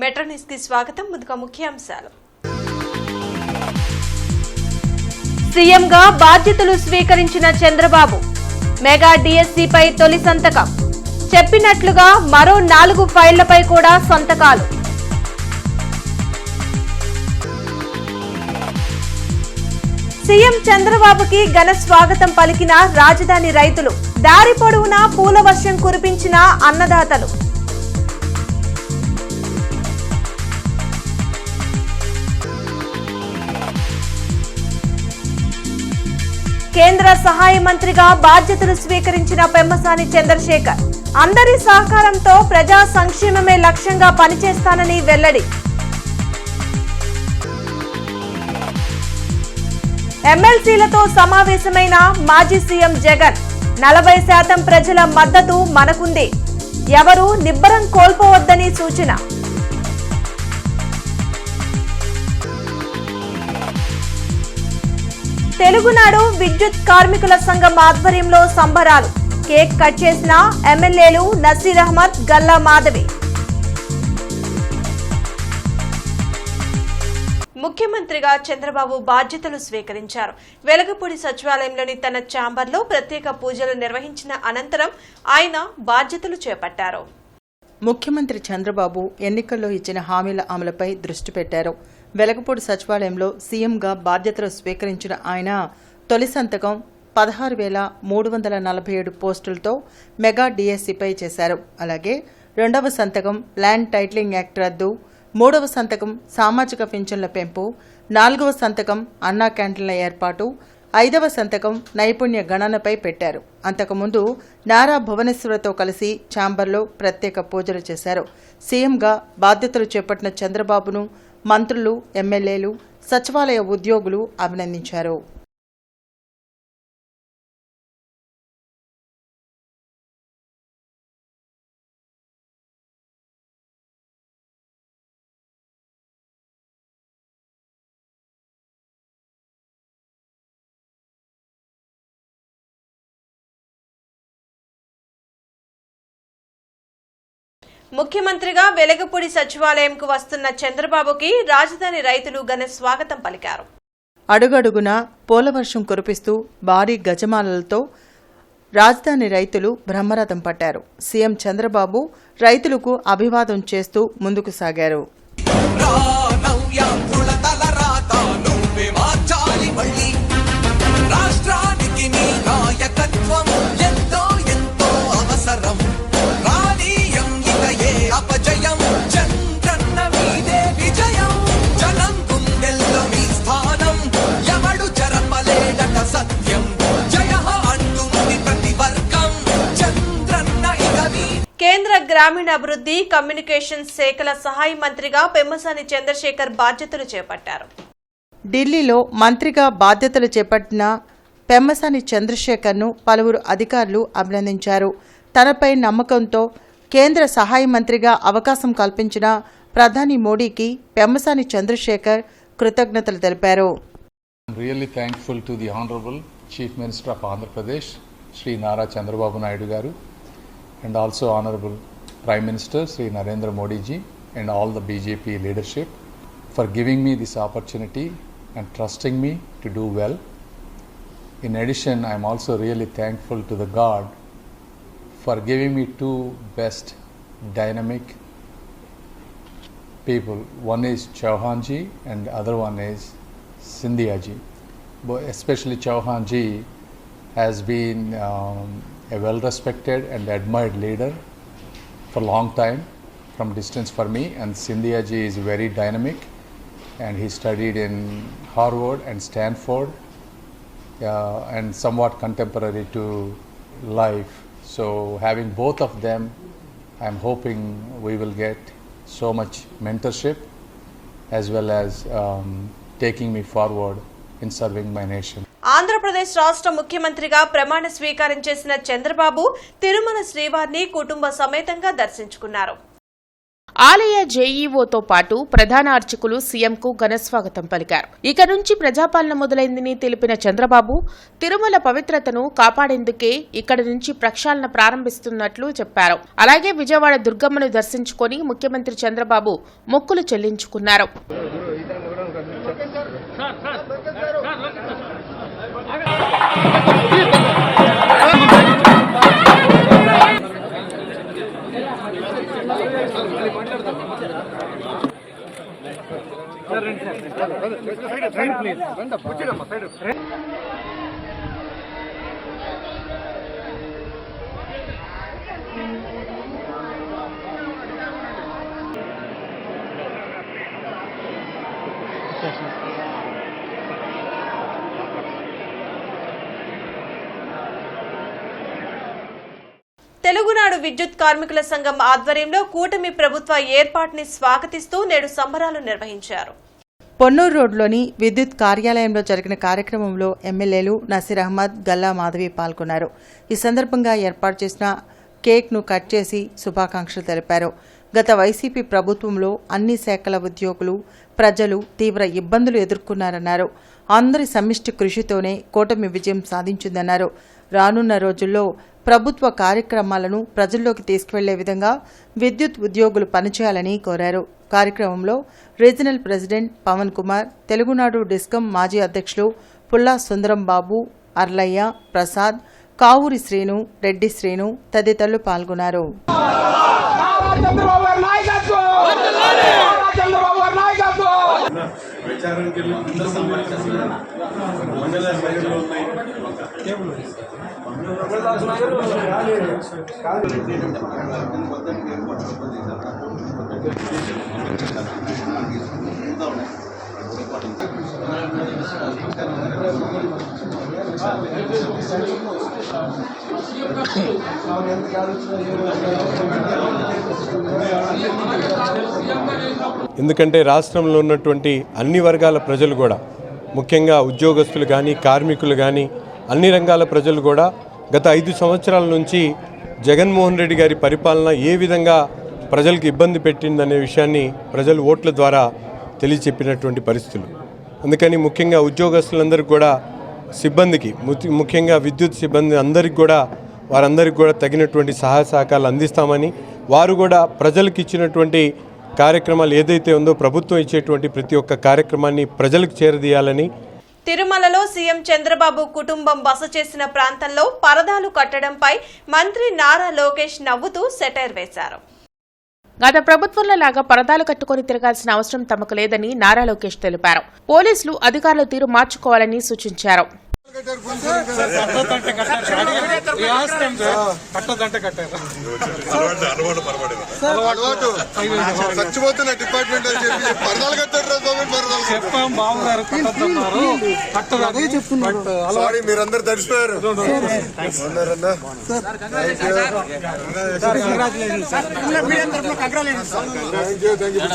Metro news కి స్వాగతం. ముందుగా ముఖ్యాంశాలు. సీఎంగా బాధ్యతలు స్వీకరించిన చంద్రబాబు మెగా డిఎస్సిపై తొలి సంతకం. చెప్పినట్లుగా మరో 4 ఫైళ్లపై కూడా సంతకాలు. సీఎం చంద్రబాబుకి ఘన స్వాగతం పలికిన రాజధాని రైతులు. దారి పొడవునా పూల వర్షం కురిపించిన అన్నదాతలు. కేంద్ర సహాయ మంత్రిగా బాధ్యతలు స్వీకరించిన పెమ్మసాని చంద్రశేఖర్. అందరి సహకారంతో ప్రజా సంక్షేమమే లక్ష్యంగా పనిచేస్తానని వెల్లడి. ఎమ్మెల్సీలతో సమావేశమైన మాజీ సీఎం జగన్. 40% ప్రజల మద్దతు మనకుంది. ఎవరూ నిబ్బరం కోల్పోవద్దని సూచన. తెలుగునాడు విద్యుత్ కార్మికుల సంఘం ఆధ్వర్యంలో సంబరాలు. కేక్ కట్ చేసిన ఎమ్మెల్యేలు నసీర్ అహ్మద్, గల్లా మాధవి. ముఖ్యమంత్రిగా చంద్రబాబు బాధ్యతలు స్వీకరించారు. వెలగపూడి సచివాలయంలోని తన ఛాంబర్లో ప్రత్యేక పూజలు నిర్వహించిన అనంతరం ఆయన బాధ్యతలు చేపట్టారు. ముఖ్యమంత్రి చంద్రబాబు ఎన్నికల్లో ఇచ్చిన హామీల అమలుపై దృష్టి పెట్టారు. వెలగపూడి సచివాలయంలో సీఎంగా బాధ్యతలు స్వీకరించిన ఆయన తొలి సంతకం 16,347 పోస్టులతో మెగా డిఎస్సిపై చేశారు. అలాగే 2వ సంతకం ల్యాండ్ టైటిలింగ్ యాక్ట్ రద్దు, 3వ సంతకం సామాజిక పింఛన్ల పెంపు, 4వ సంతకం అన్నా క్యాంటీన్ల ఏర్పాటు, 5వ సంతకం నైపుణ్య గణనపై పెట్టారు. అంతకుముందు నారా భువనేశ్వరతో కలిసి ఛాంబర్లో ప్రత్యేక పూజలు చేశారు. సీఎంగా బాధ్యతలు చేపట్టిన చంద్రబాబును మంత్రులు, ఎమ్మెల్యేలు, సచివాలయ ఉద్యోగులు అభినందించారు. ముఖ్యమంత్రిగా వెలగపూడి సచివాలయంకు వస్తున్న చంద్రబాబుకి రాజధాని రైతులు ఘన స్వాగతం పలికారు. అడుగడుగునా పోలవర్షం కురిపిస్తూ భారీ గజమాలలతో రాజధాని రైతులు బ్రహ్మరథం పట్టారు. సీఎం చంద్రబాబు రైతులకు అభివాదం చేస్తూ ముందుకు సాగారు. కేంద్ర గ్రామీణాభివృద్ధి, కమ్యూనికేషన్ శాఖల సహాయ మంత్రిగా పెమ్మసాని చంద్రశేఖర్ బాధ్యతలు చేపట్టారు. ఢిల్లీలో మంత్రిగా బాధ్యతలు చేపట్టిన పెమ్మసాని చంద్రశేఖర్ను పలువురు అధికారులు అభినందించారు. తనపై నమ్మకంతో కేంద్ర సహాయ మంత్రిగా అవకాశం కల్పించిన ప్రధాని మోడీకి పెమ్మసాని చంద్రశేఖర్ కృతజ్ఞతలు తెలిపారు. Really thankful to the Honorable Chief Minister of Andhra Pradesh, Shri Nara Chandrababu Naidu Garu, and also Honorable Prime Minister Shri Narendra Modi ji and all the BJP leadership for giving me this opportunity and trusting me to do well. In addition, I am also really thankful to the God for giving me 2 best dynamic people. One is Chauhan ji and the other one is Scindia ji. Especially Chauhan ji has been a well-respected and admired leader for a long time from distance for me, and Scindia ji is very dynamic and he studied in Harvard and Stanford and somewhat contemporary to life. So having both of them, I am hoping we will get so much mentorship as well as taking me forward in serving my nation. Andhra Pradesh రాష్ట్ర ముఖ్యమంత్రిగా ప్రమాణ స్వీకారం చేసిన చంద్రబాబు తిరుమల శ్రీవారిని కుటుంబ సమేతంగా దర్శించుకున్నారు. ఆలయ జేఈఓతో పాటు ప్రధాన అర్చకులు సీఎంకు ఘనస్వాగతం పలికారు. ఇక నుంచి ప్రజాపాలన మొదలైందని తెలిపిన చంద్రబాబు తిరుమల పవిత్రతను కాపాడేందుకే ఇక్కడి నుంచి ప్రక్షాళన ప్రారంభిస్తున్నట్లు చెప్పారు. అలాగే విజయవాడ దుర్గమ్మను దర్శించుకొని ముఖ్యమంత్రి చంద్రబాబు మొక్కులు చెల్లించుకున్నారు. తెలుగునాడు విద్యుత్ కార్మికుల సంఘం ఆధ్వర్యంలో కూటమి ప్రభుత్వ ఏర్పాటుని స్వాగతిస్తూ నేడు సంబరాలు నిర్వహించారు. పొన్నూరు రోడ్లోని విద్యుత్ కార్యాలయంలో జరిగిన కార్యక్రమంలో ఎమ్మెల్యేలు నసీర్ అహ్మద్, గల్లా మాధవి పాల్గొన్నారు. ఈ సందర్భంగా ఏర్పాటు చేసిన కేక్ను కట్ చేసి శుభాకాంక్షలు తెలిపారు. గత వైసీపీ ప్రభుత్వంలో అన్ని శాఖల ఉద్యోగులు, ప్రజలు తీవ్ర ఇబ్బందులు ఎదుర్కొన్నారన్నారు. అందరి సమిష్టి కృషితోనే కూటమి విజయం సాధించిందన్నారు. రానున్న రోజుల్లో ప్రభుత్వ కార్యక్రమాలను ప్రజల్లోకి తీసుకువెళ్లే విధంగా విద్యుత్ ఉద్యోగులు పనిచేయాలని కోరారు. కార్యక్రమంలో రీజనల్ ప్రెసిడెంట్ పవన్ కుమార్, తెలుగునాడు డిస్కం మాజీ అధ్యక్షులు పుల్లా సుందరం బాబు, అర్లయ్య, ప్రసాద్, కావూరి శ్రీను, రెడ్డి శ్రీను తదితరులు పాల్గొన్నారు. ఎందుకంటే రాష్ట్రంలో ఉన్నటువంటి అన్ని వర్గాల ప్రజలు కూడా, ముఖ్యంగా ఉద్యోగస్తులు కానీ, కార్మికులు కానీ, అన్ని రంగాల ప్రజలు కూడా గత 5 సంవత్సరాల నుంచి జగన్మోహన్ రెడ్డి గారి పరిపాలన ఏ విధంగా ప్రజలకు ఇబ్బంది పెట్టిందనే విషయాన్ని ప్రజలు ఓట్ల ద్వారా తెలియచెప్పినటువంటి పరిస్థితులు. అందుకని ముఖ్యంగా ఉద్యోగస్తులందరికీ కూడా, సిబ్బందికి, ముఖ్యంగా విద్యుత్ సిబ్బంది అందరికీ కూడా, వారందరికీ కూడా తగినటువంటి సహాయ సహకారాలు అందిస్తామని, వారు కూడా ప్రజలకు ఇచ్చినటువంటి కార్యక్రమాలు ఏదైతే ఉందో ప్రభుత్వం ఇచ్చేటువంటి ప్రతి ఒక్క కార్యక్రమాన్ని ప్రజలకు చేరదీయాలని. తిరుమలలో సీఎం చంద్రబాబు కుటుంబం బస చేసిన ప్రాంతంలో పరదాలు కట్టడంపై మంత్రి నారా లోకేష్ నవ్వుతూ సెటైర్ వేశారు. గత ప్రభుత్వంలో లాగా పరదాలు కట్టుకుని తిరగాల్సిన అవసరం తమకు లేదని నారా లోకేష్ తెలిపారు. పోలీసులు అధికారుల తీరు మార్చుకోవాలని సూచించారు. చచ్చిపోతున్న డిపార్ట్మెంట్ అని చెప్పి పరదాలు కట్టారు. సారీ, మీరందరూ తడిసిపోయారు.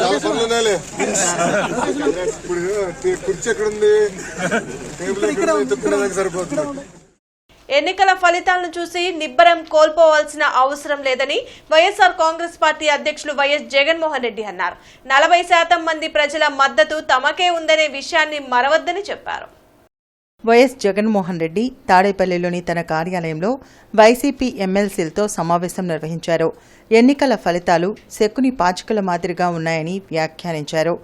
చాలా పనులు ఉన్నాయిలే. ఇప్పుడు కుర్చీ ఎక్కడుంది, టేబుల్ ఎక్కడ సరిపోతుంది. ఎన్నికల ఫలితాలను చూసి నిబ్బరం కోల్పోవాల్సిన అవసరం లేదని వైఎస్ఆర్ కాంగ్రెస్ పార్టీ అధ్యక్షులు వైఎస్ జగన్మోహన్ రెడ్డి అన్నారు. 40% మంది ప్రజల మద్దతు తమకే ఉందనే విషయాన్ని మరవద్దని చెప్పారు. వైఎస్ జగన్మోహన్ రెడ్డి తాడేపల్లిలోని తన కార్యాలయంలో వైసీపీ ఎమ్మెల్సీలతో సమావేశం నిర్వహించారు. ఎన్నికల ఫలితాలు శకుని పాచికల మాదిరిగా ఉన్నాయని వ్యాఖ్యానించారు.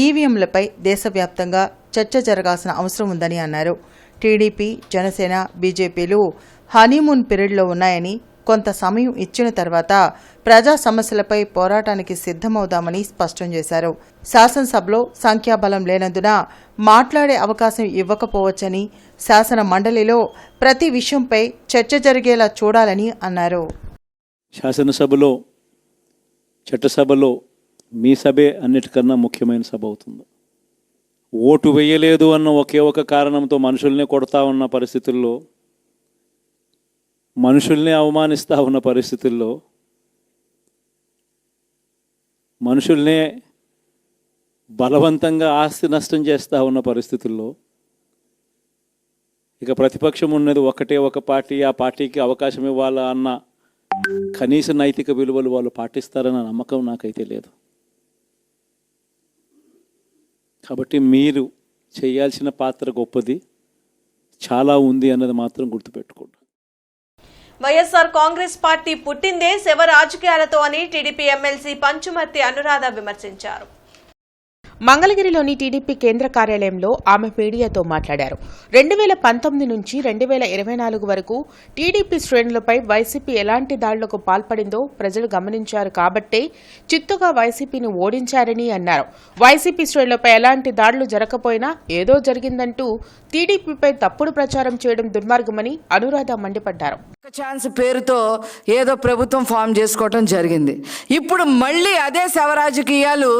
ఈవీఎంలపై దేశవ్యాప్తంగా చర్చ జరగాల్సిన అవసరం ఉందని అన్నారు. టీడీపీ, జనసేన, బీజేపీలు హనీమూన్ పీరియడ్లో ఉన్నాయని, కొంత సమయం ఇచ్చిన తర్వాత ప్రజా సమస్యలపై పోరాటానికి సిద్ధమవుదామని స్పష్టం చేశారు. శాసనసభలో సంఖ్యాబలం లేనందున మాట్లాడే అవకాశం ఇవ్వకపోవచ్చని, శాసన మండలిలో ప్రతి విషయంపై చర్చ జరిగేలా చూడాలని అన్నారు. శాసనసభలో, చట్టసభలో మీ సభే అన్నిటికన్నా ముఖ్యమైన సభ అవుతుంది. ఓటు వేయలేదు అన్న ఒకే ఒక కారణంతో మనుషుల్నే కొడతా ఉన్న పరిస్థితుల్లో, మనుషుల్నే అవమానిస్తూ ఉన్న పరిస్థితుల్లో, మనుషుల్నే బలవంతంగా ఆస్తి నష్టం చేస్తూ ఉన్న పరిస్థితుల్లో ఇక ప్రతిపక్షం ఉన్నది ఒకటే ఒక పార్టీ, ఆ పార్టీకి అవకాశం ఇవ్వాలా అన్న కనీస నైతిక విలువలు వాళ్ళు పాటిస్తారన్న నమ్మకం నాకైతే లేదు. కాబట్టి మీరు చేయాల్సిన పాత్ర గొప్పది, చాలా ఉంది అన్నది మాత్రం గుర్తుపెట్టుకోండి. వైఎస్ఆర్ కాంగ్రెస్ పార్టీ పుట్టిందే శవ రాజకీయాలతో అని టీడీపీ ఎమ్మెల్సీ పంచుమర్తి అనురాధ విమర్శించారు. మంగళగిరిలోని టీడీపీ కేంద్ర కార్యాలయంలో ఆమె మీడియాతో మాట్లాడారు. 2019 నుంచి 2024 వరకు టీడీపీ శ్రేణులపై వైసీపీ ఎలాంటి దాడులకు పాల్పడిందో ప్రజలు గమనించారు కాబట్టే చిత్తుగా వైసీపీని ఓడించారని అన్నారు. వైసీపీ శ్రేణులపై ఎలాంటి దాడులు జరగకపోయినా ఏదో జరిగిందంటూ టీడీపీపై తప్పుడు ప్రచారం చేయడం దుర్మార్గమని అనురాధ మండిపడ్డారు. ఛాన్స్ పేరుతో ఏదో ప్రభుత్వం ఫామ్ చేసుకోవటం జరిగింది. ఇప్పుడు మళ్ళీ అదే శవరాజకీయాలు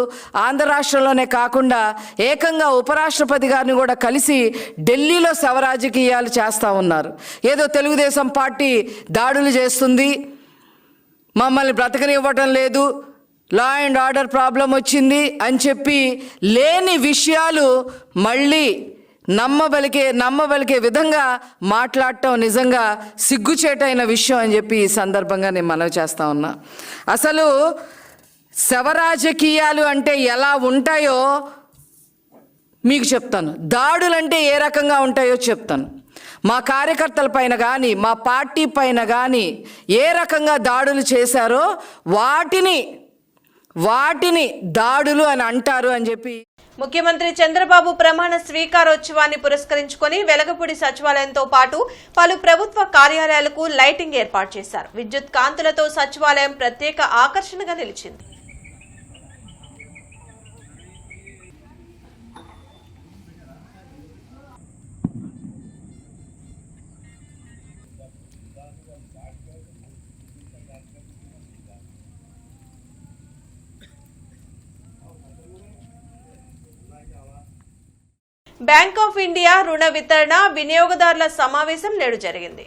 ఆంధ్ర రాష్ట్రంలోనే కాకుండా ఏకంగా ఉపరాష్ట్రపతి గారిని కూడా కలిసి ఢిల్లీలో శవరాజకీయాలు చేస్తూ ఉన్నారు. ఏదో తెలుగుదేశం పార్టీ దాడులు చేస్తుంది, మమ్మల్ని బ్రతకనివ్వటం లేదు, లా అండ్ ఆర్డర్ ప్రాబ్లం వచ్చింది అని చెప్పి లేని విషయాలు మళ్ళీ నమ్మబలికే విధంగా మాట్లాడటం నిజంగా సిగ్గుచేటైన విషయం అని చెప్పి ఈ సందర్భంగా నేను మనవి చేస్తా ఉన్నా. అసలు శవరాజకీయాలు అంటే ఎలా ఉంటాయో మీకు చెప్తాను, దాడులంటే ఏ రకంగా ఉంటాయో చెప్తాను. మా కార్యకర్తల పైన కానీ మా పార్టీ పైన కానీ ఏ రకంగా దాడులు చేశారో వాటిని దాడులు అని అంటారు అని చెప్పి ముఖ్యమంత్రి చంద్రబాబు ప్రమాణ స్వీకారోత్సవాన్ని పురస్కరించుకొని వెలగపూడి సచివాలయంతో పాటు పలు ప్రభుత్వ కార్యాలయాలకు లైటింగ్ ఏర్పాటు చేశారు. విద్యుత్ కాంతులతో సచివాలయం ప్రత్యేక ఆకర్షణగా నిలిచింది. బ్యాంక్ ఆఫ్ ఇండియా రుణ వితరణ వినియోగదారుల సమావేశం నేడు జరిగింది.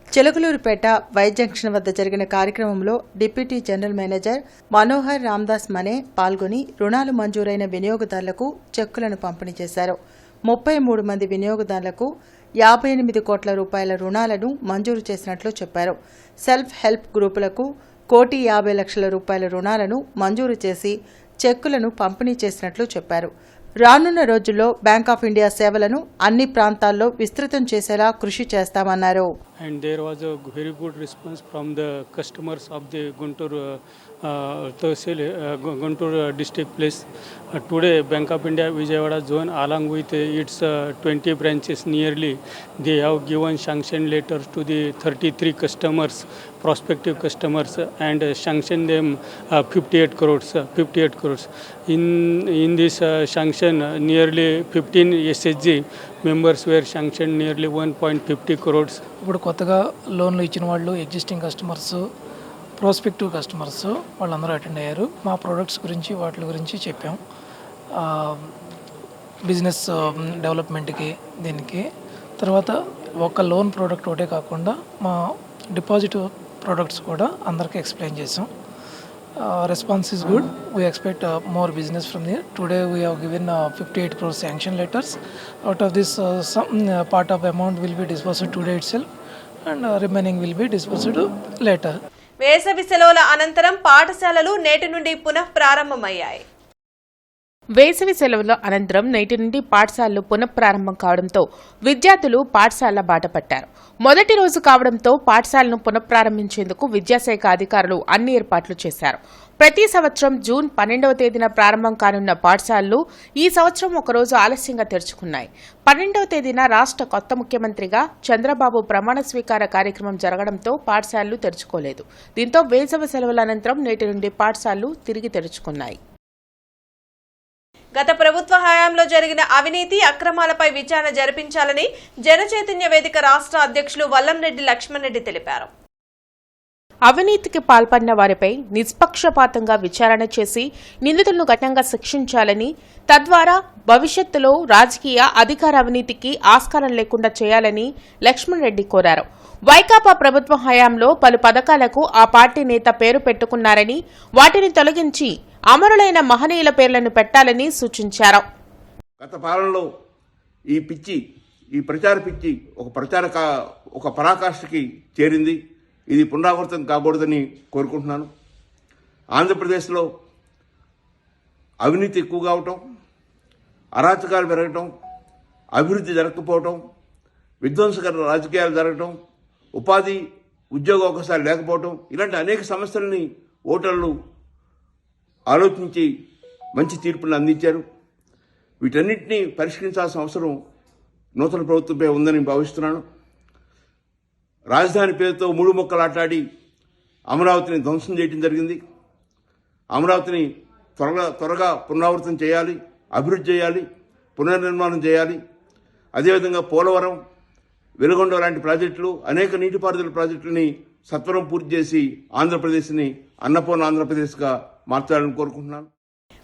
చిలకలూరుపేట వై జంక్షన్ వద్ద జరిగిన కార్యక్రమంలో deputy general manager Manohar Ramdas మనే పాల్గొని రుణాలు మంజూరైన వినియోగదారులకు చెక్కులను పంపిణీ చేశారు. 33 మంది వినియోగదారులకు 58 కోట్ల రూపాయల రుణాలను మంజూరు చేసినట్లు చెప్పారు. సెల్ఫ్ హెల్ప్ గ్రూపులకు 1,50,00,000 రూపాయల రుణాలను మంజూరు చేసి చెక్కులను పంపిణీ చేసినట్లు చెప్పారు. రానున్న రోజుల్లో బ్యాంక్ ఆఫ్ ఇండియా సేవలను అన్ని ప్రాంతాల్లో విస్తృతం చేసేలా కృషి చేస్తామన్నారు. And there was a very good response from the customers of the Guntur district place. Today Bank of India Vijayawada zone along with its 20 branches nearly, they have given sanction letters to the 33 customers, prospective customers, and sanctioned them 58 crores. In this sanction nearly 15 SHG members were sanctioned nearly 1.50 crores. ఇప్పుడు కొత్తగా లోన్లు ఇచ్చిన వాళ్ళు existing customers, prospective customers వాళ్ళందరూ attend అయ్యారు. మా products గురించి వాటి గురించి చెప్పాం. బిజినెస్ డెవలప్మెంట్కి దీనికి తర్వాత ఒక లోన్ ప్రోడక్ట్ ఒకటే కాకుండా మా డిపాజిట్ ప్రొడక్ట్స్ కూడా అందరికీ ఎక్స్ప్లెయిన్ చేసాం. Response is good. We expect more business from here. Today we have given 58 crore sanction letters. Out of this, some part of amount will be disbursed today itself, and remaining will be disbursed later. వేసవి సెలవుల అనంతరం పాఠశాలలు నేటి నుండి పునః ప్రారంభమయ్యాయి. వేసవి సెలవుల అనంతరం నేటి నుండి పాఠశాలలు పునఃప్రారంభం కావడంతో విద్యార్థులు పాఠశాల బాట పట్టారు. మొదటి రోజు కావడంతో పాఠశాలను పునఃప్రారంభించేందుకు విద్యాశాఖ అధికారులు అన్ని ఏర్పాట్లు చేశారు. ప్రతి సంవత్సరం జూన్ 12వ తేదీన ప్రారంభం కానున్న పాఠశాలలు ఈ సంవత్సరం ఒకరోజు ఆలస్యంగా తెరుచుకున్నాయి. 12వ తేదీన రాష్ట్ర కొత్త ముఖ్యమంత్రిగా చంద్రబాబు ప్రమాణ స్వీకార కార్యక్రమం జరగడంతో పాఠశాలలు తెరుచుకోలేదు. దీంతో వేసవి సెలవుల అనంతరం నేటి నుండి పాఠశాలలు తిరిగి తెరుచుకున్నాయి. గత ప్రభుత్వ హయాంలో జరిగిన అవినీతి అక్రమాలపై విచారణ జరిపించాలని జనచైతన్య వేదిక రాష్ట్ర అధ్యక్షులు వల్లంరెడ్డి లక్ష్మణ్ రెడ్డి తెలిపారు. అవినీతికి పాల్పడిన వారిపై నిష్పక్షపాతంగా విచారణ చేసి నిందితులను కఠినంగా శిక్షించాలని, తద్వారా భవిష్యత్తులో రాజకీయ అధికార అవినీతికి ఆస్కారం లేకుండా చేయాలని లక్ష్మణ్ రెడ్డి కోరారు. వైకాపా ప్రభుత్వ హయాంలో పలు పథకాలకు ఆ పార్టీ నేత పేరు పెట్టుకున్నారని, వాటిని తొలగించి అమరులైన మహనీయుల పేర్లను పెట్టాలని సూచించారు. గత పాలనలో ఈ ప్రచార పిచ్చి ఒక పరాకాష్ఠకి చేరింది. ఇది పునరావృతం కాకూడదని కోరుకుంటున్నాను. ఆంధ్రప్రదేశ్లో అవినీతి ఎక్కువ కావటం, అరాచకాలు పెరగటం, అభివృద్ధి జరగకపోవటం, విధ్వంసకర రాజకీయాలు జరగటం, ఉపాధి ఉద్యోగ అవకాశాలు లేకపోవటం, ఇలాంటి అనేక సమస్యలని ఓటర్లు ఆలోచించి మంచి తీర్పులను అందించారు. వీటన్నిటినీ పరిష్కరించాల్సిన అవసరం నూతన ప్రభుత్వంపై ఉందని భావిస్తున్నాను. రాజధాని పేరుతో మూడు మొక్కలాటాడి అమరావతిని ధ్వంసం చేయడం జరిగింది. అమరావతిని త్వరగా పునరావృతం చేయాలి, అభివృద్ధి చేయాలి, పునర్నిర్మాణం చేయాలి. అదేవిధంగా పోలవరం, వెలుగొండ లాంటి ప్రాజెక్టులు, అనేక నీటిపారుదల ప్రాజెక్టులని సత్వరం పూర్తి చేసి ఆంధ్రప్రదేశ్ని అన్నపూర్ణ ఆంధ్రప్రదేశ్గా మార్చాలని కోరుకుంటున్నాను.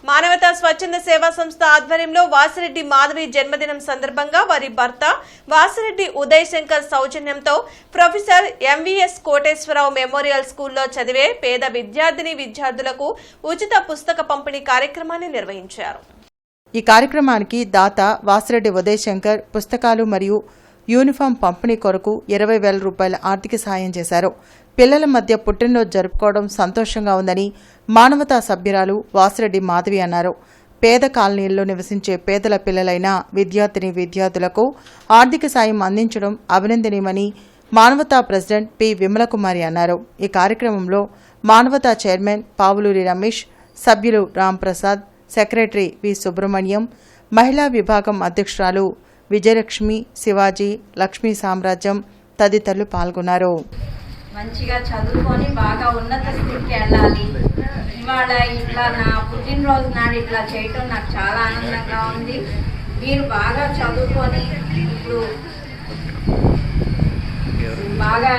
మానవతా స్వచ్ఛంద సేవా సంస్థ ఆధ్వర్యంలో వాసిరెడ్డి మాధవి జన్మదినం సందర్భంగా వారి భర్త వాసిరెడ్డి ఉదయ్ శంకర్ సౌజన్యంతో ప్రొఫెసర్ ఎంవీఎస్ కోటేశ్వరరావు మెమోరియల్ స్కూల్లో చదివే పేద విద్యార్థులకు ఉచిత పుస్తక పంపిణీ కార్యక్రమాన్ని నిర్వహించారు. ఈ కార్యక్రమానికి దాత వాసిరెడ్డి ఉదయ్ శంకర్ పుస్తకాలు మరియు యూనిఫామ్ పంపిణీ కొరకు 20,000 రూపాయల ఆర్థిక సాయం చేశారు. పిల్లల మధ్య పుట్టినరోజు జరుపుకోవడం సంతోషంగా ఉందని మానవతా సభ్యురాలు వాసిరెడ్డి మాధవి అన్నారు. పేద కాలనీల్లో నివసించే పేదల పిల్లలైన విద్యార్థులకు ఆర్థిక సాయం అందించడం అభినందనీయమని మానవతా ప్రెసిడెంట్ పి విమలకుమారి అన్నారు. ఈ కార్యక్రమంలో మానవతా చైర్మన్ పావులూరి రమేష్, సభ్యులు రాంప్రసాద్, సెక్రటరీ వి సుబ్రహ్మణ్యం, మహిళా విభాగం అధ్యక్షురాలు విజయలక్ష్మి, శివాజీ, లక్ష్మీ సామ్రాజ్యం తదితరులు పాల్గొన్నారు. మంచిగా చదువుకొని బాగా ఉన్నత స్థితికి వెళ్ళాలి. ఇవాళ ఇట్లా నా పుట్టినరోజు నాడు ఇట్లా చేయటం నాకు చాలా ఆనందంగా ఉంది. మీరు బాగా చదువుకొని ఇప్పుడు బాగా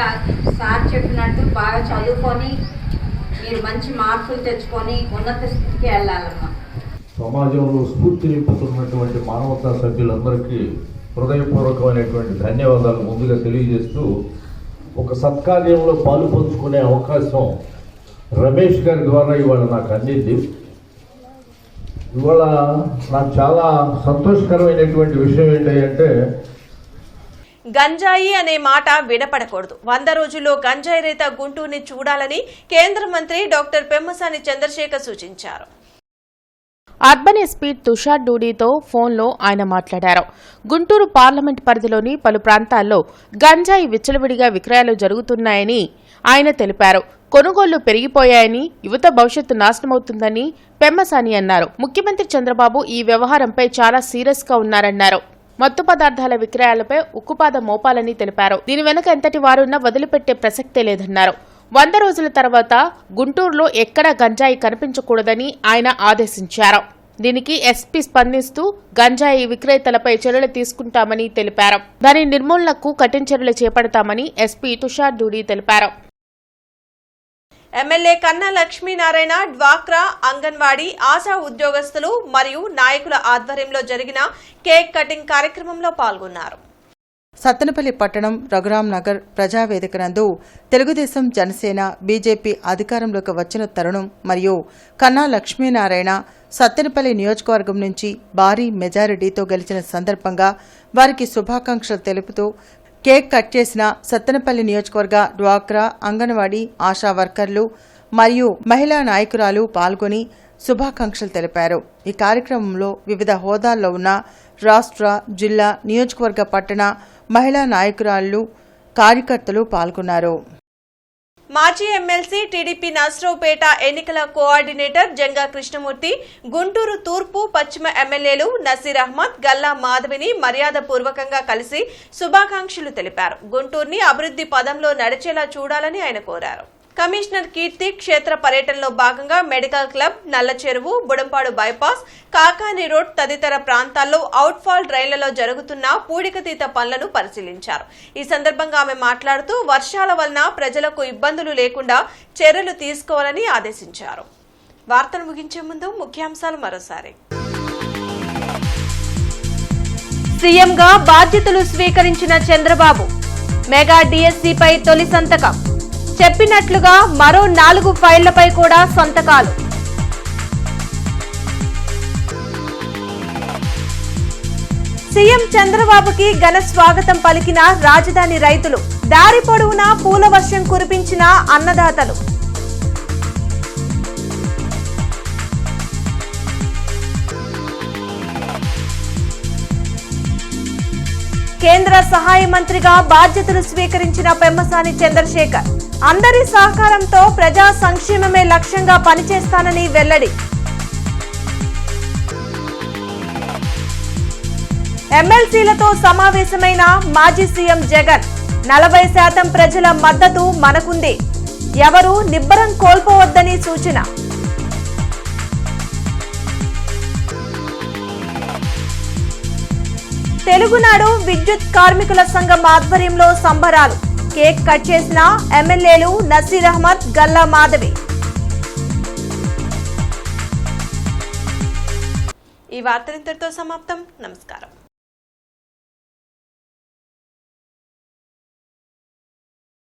సార్ చెప్పినట్టు బాగా చదువుకొని మీరు మంచి మార్కులు తెచ్చుకొని ఉన్నత స్థితికి వెళ్ళాలమ్మా. సమాజంలో స్ఫూర్తి నింపుతున్నటువంటి మానవతా సభ్యులందరికీ హృదయపూర్వకమైనటువంటి ధన్యవాదాలు ముందుగా తెలియజేస్తూ, ఒక సత్కార్యంలో పాలు పంచుకునే అవకాశం రమేష్ గారి ద్వారా ఇవాళ నాకు అందింది. ఇవాళ నాకు చాలా సంతోషకరమైనటువంటి విషయం ఏంటంటే, గంజాయి అనే మాట వినపడకూడదు. 100 రోజుల్లో గంజాయి రహిత గుంటూరుని చూడాలని కేంద్ర మంత్రి డాక్టర్ పెమ్మసాని చంద్రశేఖర్ సూచించారు. అర్బన్ ఎస్పీ తుషార్ డూడీతో ఫోన్లో ఆయన మాట్లాడారు. గుంటూరు పార్లమెంట్ పరిధిలోని పలు ప్రాంతాల్లో గంజాయి విచ్చలవిడిగా విక్రయాలు జరుగుతున్నాయని ఆయన తెలిపారు. కొనుగోళ్లు పెరిగిపోయాయని, యువత భవిష్యత్తు నాశనమవుతుందని పెమ్మసాని అన్నారు. ముఖ్యమంత్రి చంద్రబాబు ఈ వ్యవహారంపై చాలా సీరియస్ గా ఉన్నారన్నారు. మత్తు పదార్థాల విక్రయాలపై ఉక్కుపాదం మోపాలని తెలిపారు. దీని వెనుక ఎంతటి వారున్నా వదిలిపెట్టే ప్రసక్తే లేదన్నారు. 100 రోజుల తర్వాత గుంటూరులో ఎక్కడా గంజాయి కనిపించకూడదని ఆయన ఆదేశించారు. దీనికి ఎస్పీ స్పందిస్తూ గంజాయి విక్రేతలపై చర్యలు తీసుకుంటామని తెలిపారు. దాని నిర్మూలనకు కఠిన చర్యలు చేపడతామని ఎస్పీ తుషార్ డూడీ తెలిపారు. ఎమ్మెల్యే కన్నా లక్ష్మీనారాయణ డ్వాక్రా, అంగన్వాడీ, ఆశా ఉద్యోగస్తులు మరియు నాయకుల ఆధ్వర్యంలో జరిగిన కేక్ కటింగ్ కార్యక్రమంలో పాల్గొన్నారు. సత్తెనపల్లి పట్టణం రఘురాం నగర్ ప్రజావేదిక నందు తెలుగుదేశం, జనసేన, బీజేపీ అధికారంలోకి వచ్చిన తరుణం మరియు కన్నా లక్ష్మీనారాయణ సత్తెనపల్లి నియోజకవర్గం నుంచి భారీ మెజారిటీతో గెలిచిన సందర్భంగా వారికి శుభాకాంక్షలు తెలుపుతూ కేక్ కట్ చేసిన సత్తెనపల్లి నియోజకవర్గ డ్వాక్రా, అంగన్వాడీ, ఆశా వర్కర్లు మరియు మహిళా నాయకురాలు పాల్గొని శుభాకాంక్షలు తెలిపారు. ఈ కార్యక్రమంలో వివిధ హోదాల్లో ఉన్న రాష్ట్ర, జిల్లా, నియోజకవర్గ, పట్టణ మహిళా నాయకురాళ్లు, కార్యకర్తలు పాల్గొన్నారు. మాజీ ఎమ్మెల్సీ టీడీపీ నర్సరావుపేట ఎన్నికల కోఆర్డినేటర్ జంగా కృష్ణమూర్తి గుంటూరు తూర్పు, పశ్చిమ ఎమ్మెల్యేలు నసీర్ అహ్మద్, గల్లా మాధవిని మర్యాదపూర్వకంగా కలిసి శుభాకాంక్షలు తెలిపారు. గుంటూరుని అభివృద్ధి పదంలో నడిచేలా చూడాలని ఆయన కోరారు. కమిషనర్ కీర్తి క్షేత్ర పర్యటనలో భాగంగా medical club, Nallacheruvu, Budampadu bypass, Kakani road తదితర ప్రాంతాల్లో అవుట్ఫాల్ డ్రైన్లలో జరుగుతున్న పూడికతీత పనులను పరిశీలించారు. ఈ సందర్భంగా ఆమె మాట్లాడుతూ వర్షాల వలన ప్రజలకు ఇబ్బందులు లేకుండా చర్యలు తీసుకోవాలని ఆదేశించారు. వార్తలు ముగించే ముందు ముఖ్యాంశాలు మరోసారి. సీఎంగా బాధ్యతలు స్వీకరించిన చంద్రబాబు మెగా డిఎస్సిపై తొలి సంతకం. చెప్పినట్లుగా మరో 4 ఫైళ్లపై కూడా సంతకాలు. సీఎం చంద్రబాబుకి ఘన స్వాగతం పలికిన రాజధాని రైతులు. దారి పొడవునా పూల వర్షం కురిపించిన అన్నదాతలు. కేంద్ర సహాయ మంత్రిగా బాధ్యతలు స్వీకరించిన పెమ్మసాని చంద్రశేఖర్ అందరి సహకారంతో ప్రజా సంక్షేమమే లక్ష్యంగా పనిచేస్తానని వెల్లడి. ఎమ్మెల్సీలతో సమావేశమైన మాజీ సీఎం జగన్ 40% ప్రజల మద్దతు మనకుంది, ఎవరూ నిబ్బరం కోల్పోవద్దని సూచన. తెలుగునాడు విద్యుత్ కార్మికుల సంఘం ఆధ్వర్యంలో సంబరాలు. కేక్ కట్ చేసిన ఎమ్మెల్యేలు నసీర్ అహ్మద్, గల్లా మాధవి. ఈ వార్తలు ఇంతటితో సమాప్తం. నమస్కారం.